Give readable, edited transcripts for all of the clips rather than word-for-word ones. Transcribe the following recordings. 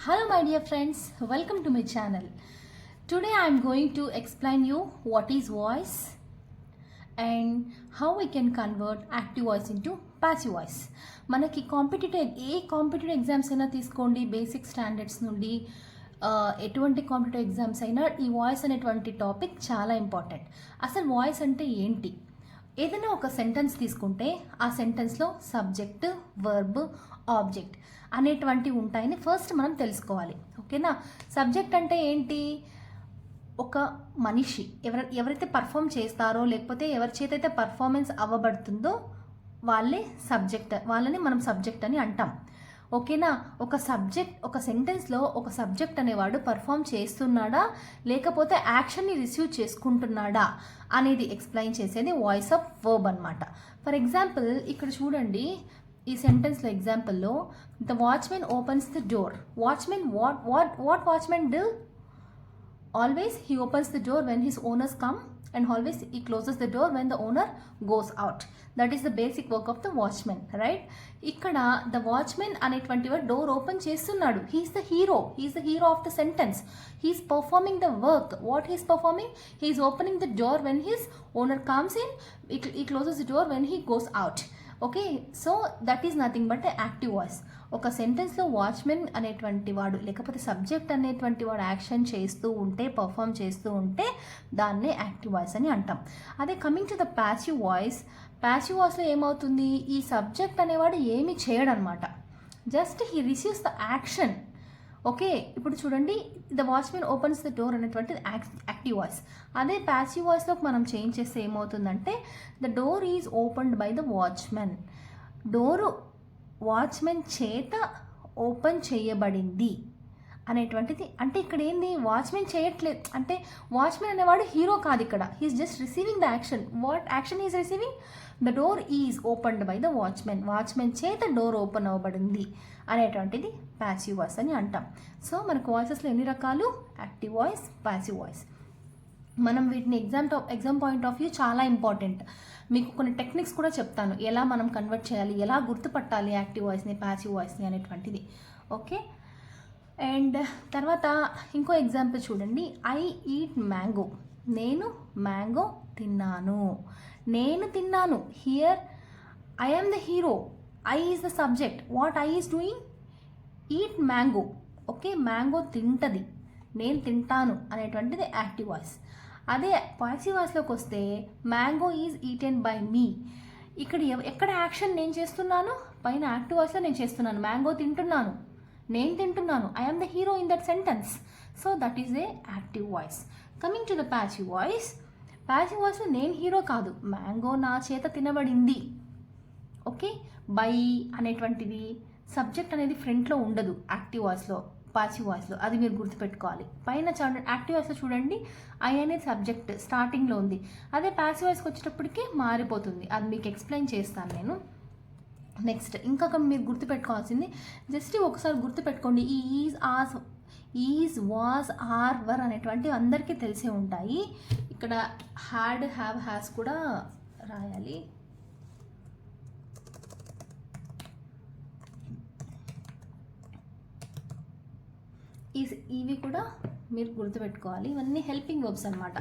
Hello my dear friends, welcome to my channel. Today I am going to explain you what is voice and how we can convert active voice into passive voice. మనకి competitive exams అయినా తీసుకోండి, basic standards నుండి ఎటువంటి competitive exams అయినా ఈ voice అనేటువంటి topic చాలా important. అసలు వాయిస్ అంటే ఏంటి? ఏదైనా ఒక సెంటెన్స్ తీసుకుంటే ఆ సెంటెన్స్లో సబ్జెక్ట్, వర్బ్, ఆబ్జెక్ట్ అనేటువంటివి ఉంటాయని ఫస్ట్ మనం తెలుసుకోవాలి. ఓకేనా? సబ్జెక్ట్ అంటే ఏంటి? ఒక మనిషి ఎవరైతే పర్ఫామ్ చేస్తారో లేకపోతే ఎవరి చేతైతే పర్ఫార్మెన్స్ అవ్వబడుతుందో వాళ్ళని మనం సబ్జెక్ట్ అని అంటాం. ఓకేనా? ఒక సెంటెన్స్లో ఒక సబ్జెక్ట్ అనేవాడు పర్ఫామ్ చేస్తున్నాడా లేకపోతే యాక్షన్ని రిసీవ్ చేసుకుంటున్నాడా అనేది ఎక్స్ప్లెయిన్ చేసేది వాయిస్ ఆఫ్ వర్బ్ అనమాట. ఫర్ ఎగ్జాంపుల్ ఇక్కడ చూడండి, ఈ సెంటెన్స్లో ఎగ్జాంపుల్లో the watchman opens the door. Watchman what watchman do? Always he opens the door when his owners come and always he closes the door when the owner goes out. That is the basic work of the watchman, right? ikkada the watchman అనేటువంటి వాడు door open చేస్తున్నాడు. he is the hero of the sentence. He is performing the work. What he is performing? He is opening the door when his owner comes in. He closes the door when he goes out. Okay, so that is nothing but active voice. ఒక సెంటెన్స్లో watchman అనేటువంటి వాడు లేకపోతే subject అనేటువంటి వాడు action చేస్తూ ఉంటే, perform చేస్తూ ఉంటే దాన్నే యాక్టివ్ వాయిస్ అని అంటాం. అదే కమింగ్ టు ద ప్యాసివ్ వాయిస్లో ఏమవుతుంది? ఈ సబ్జెక్ట్ అనేవాడు ఏమీ చేయడనమాట, just he receives the action. Okay, ఇప్పుడు చూడండి, the watchman opens the door అనేటువంటిది యాక్టివ్ వాయిస్. అదే ప్యాసివ్ వాయిస్లోకి మనం చేంజ్ చేస్తే ఏమవుతుందంటే the door is opened by the watchman. Door watchman చేత ఓపెన్ చేయబడింది అనేటువంటిది. అంటే ఇక్కడ ఏంది? వాచ్మెన్ చేయట్లేదు అంటే వాచ్మెన్ అనేవాడు హీరో కాదు ఇక్కడ. He's just receiving the action. What action is receiving? The door is opened by the watchmen. Watchmen చేత డోర్ ఓపెన్ అవ్వబడింది అనేటువంటిది ప్యాసివ్ వాయిస్ అని అంటాం. సో మనకు వాయిసెస్లో ఎన్ని రకాలు? Active voice, passive voice. మనం వీటిని ఎగ్జామ్ పాయింట్ ఆఫ్ వ్యూ చాలా ఇంపార్టెంట్. మీకు కొన్ని టెక్నిక్స్ కూడా చెప్తాను, ఎలా మనం కన్వర్ట్ చేయాలి, ఎలా గుర్తుపట్టాలి యాక్టివ్ వాయిస్ని, ప్యాసివ్ వాయిస్ని అనేటువంటిది. ఓకే, అండ్ తర్వాత ఇంకో ఎగ్జాంపుల్ చూడండి. I eat mango. నేను మ్యాంగో తిన్నాను. Here I am the hero. I is the subject. What I is doing? Eat mango. Okay, mango తింటది, నేను తింటాను అనేటువంటిది యాక్టివ్ వాయిస్. అదే పాసివ్ వాయిస్లోకి వస్తే mango is eaten by me. ఇక్కడ ఎక్కడ యాక్షన్ నేను చేస్తున్నాను? పైన యాక్టివ్ వాయిస్లో నేను చేస్తున్నాను. మ్యాంగో తింటున్నాను, నేను తింటున్నాను. I am the hero in that sentence. So that is a active voice. Coming to the passive వాయిస్లో నేను హీరో కాదు, మ్యాంగో నా చేత తినబడింది. ఓకే, బై అనేటువంటిది సబ్జెక్ట్ అనేది ఫ్రంట్లో ఉండదు యాక్టివ్ వాయిస్లో, పాసివ్ వాయిస్లో. అది మీరు గుర్తుపెట్టుకోవాలి. పైన చూడండి, యాక్టివ్ వాయిస్లో చూడండి, ఐ అనేది సబ్జెక్ట్ స్టార్టింగ్లో ఉంది. అదే పాసివ్ వాయిస్కి వచ్చేటప్పటికి మారిపోతుంది. అది మీకు ఎక్స్ప్లెయిన్ చేస్తాను నేను నెక్స్ట్. ఇంకొక మీరు గుర్తుపెట్టుకోవాల్సింది, జస్ట్ ఒకసారి గుర్తుపెట్టుకోండి, ఈ ఈజ్, వాజ్, ఆర్, వర్ అనేటువంటివి అందరికీ తెలిసే ఉంటాయి. ఇక్కడ హ్యాడ్, హ్యావ్, హ్యాస్ కూడా రాయాలి. ఇవి కూడా మీరు గుర్తుపెట్టుకోవాలి. ఇవన్నీ హెల్పింగ్ వర్బ్స్ అనమాట.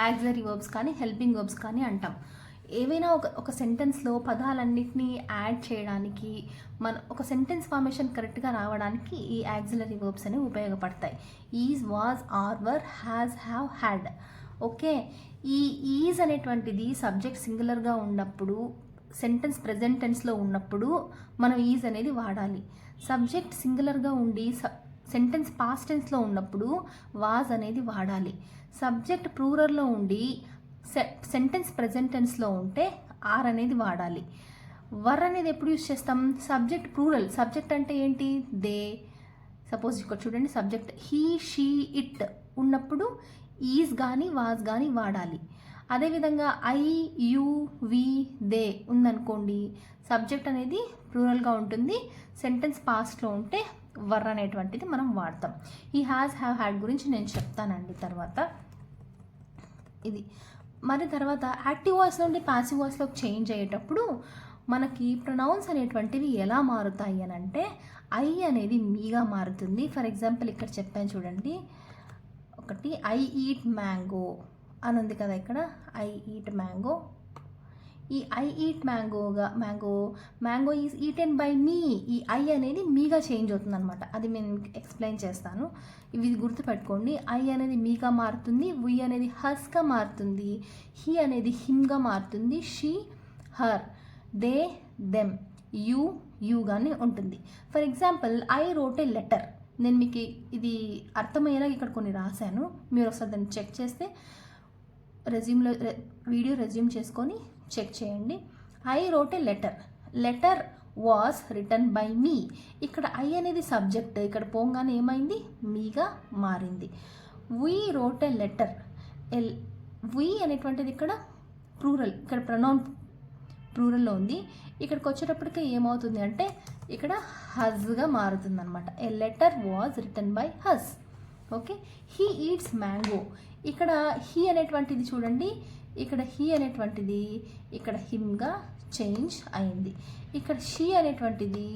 యాక్సిలరీ వర్బ్స్ కానీ హెల్పింగ్ వర్బ్స్ కానీ అంటాం. ఏవైనా ఒక సెంటెన్స్లో పదాలన్నింటినీ యాడ్ చేయడానికి, ఒక సెంటెన్స్ ఫార్మేషన్ కరెక్ట్గా రావడానికి ఈ యాక్సిలరీ వర్బ్స్ అనేవి ఉపయోగపడతాయి. Is, was, are, were, has, have, had. Okay, ఈ ఈజ్ అనేటువంటిది సబ్జెక్ట్ సింగులర్గా ఉన్నప్పుడు, సెంటెన్స్ ప్రెజెంట్ టెన్స్లో ఉన్నప్పుడు మనం ఈజ్ అనేది వాడాలి. సబ్జెక్ట్ సింగులర్గా ఉండి సెంటెన్స్ పాస్ట్ టెన్స్లో ఉన్నప్పుడు వాజ్ అనేది వాడాలి. సబ్జెక్ట్ ప్లూరల్లో ఉండి సెంటెన్స్ ప్రెజెంట్ టెన్స్లో ఉంటే ఆర్ అనేది వాడాలి. వర్ అనేది ఎప్పుడు యూజ్ చేస్తాం? Subject plural. సబ్జెక్ట్ అంటే ఏంటి? దే. సపోజ్ ఇక్కడ చూడండి, సబ్జెక్ట్ హీ, షీ, ఇట్ ఉన్నప్పుడు ఈజ్ కానీ వాజ్ కానీ వాడాలి. అదేవిధంగా ఐ, యూ, వి, దే ఉందనుకోండి, సబ్జెక్ట్ అనేది ప్లూరల్గా ఉంటుంది. సెంటెన్స్ పాస్ట్లో ఉంటే వర్ అనేటువంటిది మనం వాడతాం. ఈ హ్యాస్, హ్యావ్, హ్యాడ్ గురించి నేను చెప్తానండి తర్వాత. ఇది మరి తర్వాత యాక్టివ్ వాయిస్ నుండి ప్యాసివ్ వాయిస్లోకి చేంజ్ అయ్యేటప్పుడు మనకి ప్రొనౌన్స్ అనేటువంటివి ఎలా మారుతాయి అని అంటే ఐ అనేది మీగా మారుతుంది. ఫర్ ఎగ్జాంపుల్ ఇక్కడ చెప్పాను చూడండి, ఒకటి ఐ ఈట్ మ్యాంగో అని ఉంది కదా, ఇక్కడ ఐ ఈట్ మ్యాంగో. ఈ I eat mango is eaten by me, ఈ ఐ అనేది మీగా చేంజ్ అవుతుంది అనమాట. అది నేను ఎక్స్ప్లెయిన్ చేస్తాను, ఇవి గుర్తుపెట్టుకోండి. ఐ అనేది మీగా మారుతుంది, వి అనేది హస్గా మారుతుంది, హీ అనేది హిమ్గా మారుతుంది, షీ హర్, దే దెమ్, యూగానే ఉంటుంది. For example I wrote a letter. నేను మీకు ఇది అర్థమయ్యేలా ఇక్కడ కొన్ని రాశాను, మీరు ఒకసారి దాన్ని చెక్ చేస్తే రెజ్యూమ్లో వీడియో రెజ్యూమ్ చేసుకొని చెక్ చేయండి. I wrote a letter was written by me. ఇక్కడ ఐ అనేది సబ్జెక్ట్, ఇక్కడ పోగానే ఏమైంది, మీగా మారింది. We wrote a letter, we అనేటువంటిది ఇక్కడ ప్లూరల్, ఇక్కడ ప్రొనౌన్ ప్లూరల్లో ఉంది. ఇక్కడికి వచ్చేటప్పటికి ఏమవుతుంది అంటే ఇక్కడ హజ్గా మారుతుంది అనమాట. A letter was written by us. Okay, he eats mango. ఇక్కడ హీ అనేటువంటిది చూడండి, ఇక్కడ హీ అనేటువంటిది ఇక్కడ హిమ్గా చేంజ్ అయింది. ఇక్కడ షీ అనేటువంటిది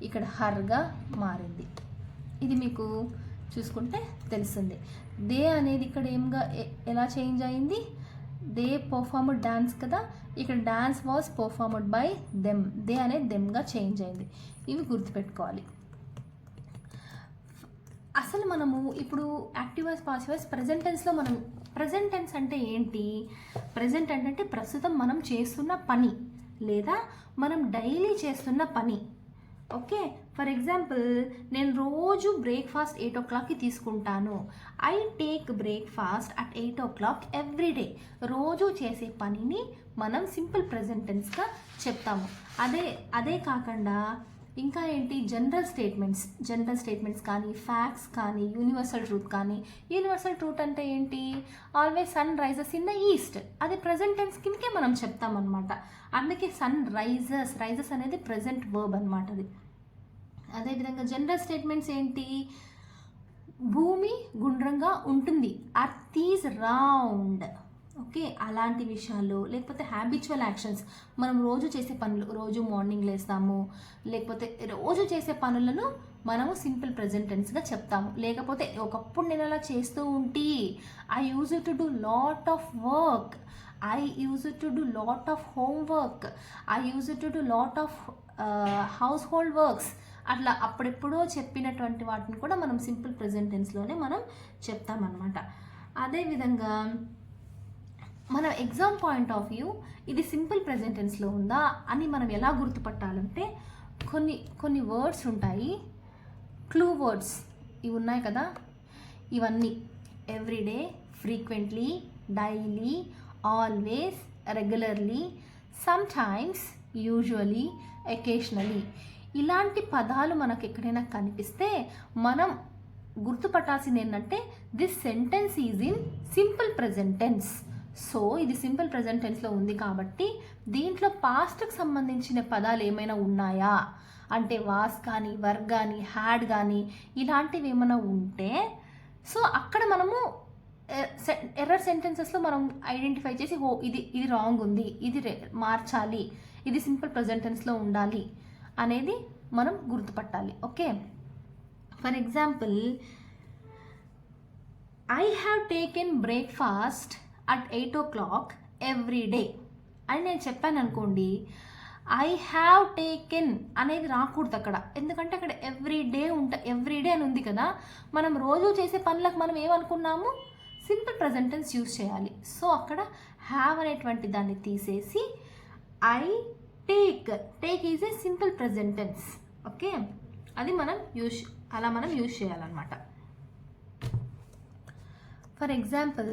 ఇక్కడ హర్గా మారింది. ఇది మీకు చూసుకుంటే తెలుస్తుంది. దే అనేది ఇక్కడ ఎలా చేంజ్ అయింది, దే పర్ఫార్మ్డ్ డాన్స్ కదా, ఇక్కడ dance was performed by them, they అనేది దెమ్గా చేంజ్ అయింది. ఇవి గుర్తుపెట్టుకోవాలి. అసలు మనము ఇప్పుడు active voice, passive voice, present టెన్స్లో మనం ప్రెజెంట్ టెన్స్ అంటే ఏంటి, ప్రెజెంట్ అంటే ప్రస్తుతం మనం చేస్తున్న పని లేదా మనం డైలీ చేస్తున్న పని. ఓకే, ఫర్ ఎగ్జాంపుల్ నేను రోజు బ్రేక్ఫాస్ట్ 8 o'clockకి తీసుకుంటాను. I take breakfast at 8 o'clock every day. రోజు చేసే పనిని మనం సింపుల్ ప్రెజెంట్ టెన్స్గా చెప్తాము. అదే కాకుండా ఇంకా ఏంటి, జనరల్ స్టేట్మెంట్స్ కానీ, ఫ్యాక్ట్స్ కానీ, యూనివర్సల్ ట్రూత్ కానీ. యూనివర్సల్ ట్రూత్ అంటే ఏంటి, always sun rises in the east, అది ప్రెజెంట్ టెన్స్ కిందకే మనం చెప్తామన్నమాట. అందుకే సన్ రైజెస్ అనేది ప్రెజెంట్ వర్బ్ అనమాట అది. అదేవిధంగా జనరల్ స్టేట్మెంట్స్ ఏంటి, భూమి గుండ్రంగా ఉంటుంది, అర్త్ ఈజ్ రౌండ్. ఓకే, అలాంటి విషయాలు. లేకపోతే హ్యాబిచువల్ యాక్షన్స్, మనం రోజు చేసే పనులు, రోజు మార్నింగ్ లేస్తాము, లేకపోతే రోజు చేసే పనులను మనము సింపుల్ ప్రెజెంట్ టెన్స్గా చెప్తాము. లేకపోతే ఒకప్పుడు నేను అలా చేస్తూ ఉంటే, I use to do lot of work, I use to do lot of homework, I use to do lot of house hold works. అట్లా అప్పుడెప్పుడో చెప్పినటువంటి వాటిని కూడా మనం సింపుల్ ప్రెజెంట్ టెన్స్లోనే మనం చెప్తామన్నమాట. అదేవిధంగా మన ఎగ్జామ్ పాయింట్ ఆఫ్ వ్యూ ఇది సింపుల్ ప్రెజెంట్ టెన్స్లో ఉందా అని మనం ఎలా గుర్తుపట్టాలంటే, కొన్ని వర్డ్స్ ఉంటాయి, క్లూ వర్డ్స్ ఇవి ఉన్నాయి కదా, ఇవన్నీ everyday, frequently, daily, always, regularly, sometimes, usually, occasionally. ఇలాంటి పదాలు మనకు ఎక్కడైనా కనిపిస్తే మనం గుర్తుపట్టాల్సింది ఏంటంటే, this sentence is in simple present tense. So ఇది సింపుల్ ప్రెజెంట్ టెన్స్లో ఉంది కాబట్టి దీంట్లో పాస్ట్కి సంబంధించిన పదాలు ఏమైనా ఉన్నాయా అంటే, వాస్ కానీ, వర్ కానీ, హ్యాడ్ కానీ ఇలాంటివి ఏమైనా ఉంటే, సో అక్కడ మనము ఎర్రర్ సెంటెన్సెస్లో మనం ఐడెంటిఫై చేసి, ఇది రాంగ్ ఉంది, ఇది మార్చాలి, ఇది సింపుల్ ప్రెజెంట్ టెన్స్లో ఉండాలి అనేది మనం గుర్తుపట్టాలి. Okay, for example I have taken breakfast at 8 o'clock every day అని నేను చెప్పాను అనుకోండి, ఐ హ్యావ్ టేకెన్ అనేది రాకూడదు అక్కడ. ఎందుకంటే అక్కడ ఎవ్రీ డే అని ఉంది కదా, మనం రోజు చేసే పనులకు మనం ఏమనుకున్నాము, సింపుల్ ప్రెజెంట్ టెన్స్ యూజ్ చేయాలి. సో అక్కడ హ్యావ్ అనేటువంటి దాన్ని తీసేసి I take is a simple present tense. Okay, అది మనం యూజ్ చేయాలన్నమాట. For example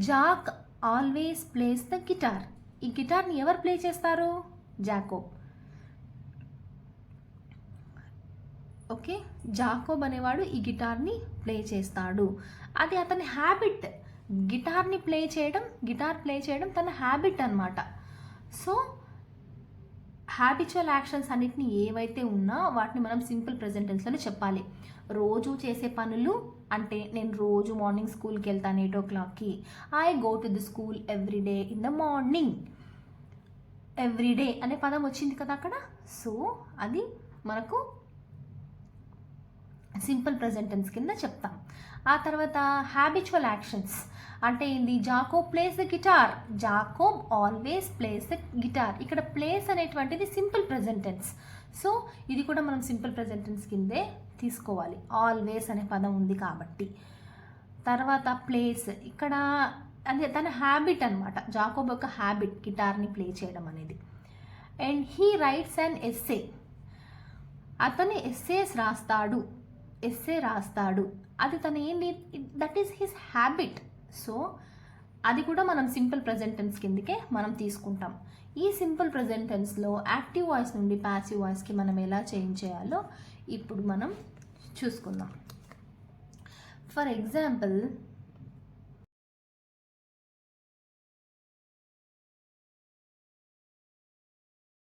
Jack always plays the guitar. ఈ గిటార్ని ఎవరు ప్లే చేస్తారు, జాకోబ్. ఓకే, జాకోబ్ అనేవాడు ఈ గిటార్ని ప్లే చేస్తాడు, అది అతని హ్యాబిట్. గిటార్ ప్లే చేయడం తన హ్యాబిట్ అన్నమాట. సో హ్యాబిచువల్ యాక్షన్స్ అన్నిటిని ఏవైతే ఉన్నా వాటిని మనం సింపుల్ ప్రెజెంట్ టెన్స్లోనే చెప్పాలి. రోజు చేసే పనులు అంటే, నేను రోజు మార్నింగ్ స్కూల్కి వెళ్తాను 8 o'clockకి, I go to the school every day in the morning. Everyday అనే పదం వచ్చింది కదా అక్కడ. సో అది మనకు సింపుల్ ప్రెజెంట్ టెన్స్ కింద చెప్తాం. ఆ తర్వాత హ్యాబిచువల్ యాక్షన్స్ అంటే ఏంది? Jacob place the guitar. Jacob always plays the guitar. ఇక్కడ ప్లేస్ అనేటువంటిది సింపుల్ ప్రెజెంట్ టెన్స్. సో ఇది కూడా మనం సింపుల్ ప్రెజెంట్ టెన్స్ కిందే తీసుకోవాలి, ఆల్వేస్ అనే పదం ఉంది కాబట్టి. తర్వాత ప్లేస్ ఇక్కడ అదే తన హ్యాబిట్ అనమాట, జాకోబ్ యొక్క హ్యాబిట్ గిటార్ని ప్లే చేయడం అనేది. And he writes and essay. అతను ఎస్సే రాస్తాడు. అది తన ఏంటి? That is his habit. So అది కూడా మనం సింపుల్ ప్రెజెంట్ టెన్స్ కిందకే మనం తీసుకుంటాం. ఈ సింపుల్ ప్రెజెంట్ టెన్స్లో యాక్టివ్ వాయిస్ నుండి ప్యాసివ్ వాయిస్కి మనం ఎలా చేంజ్ చేయాలో ఇప్పుడు మనం చూసుకుందాం. For example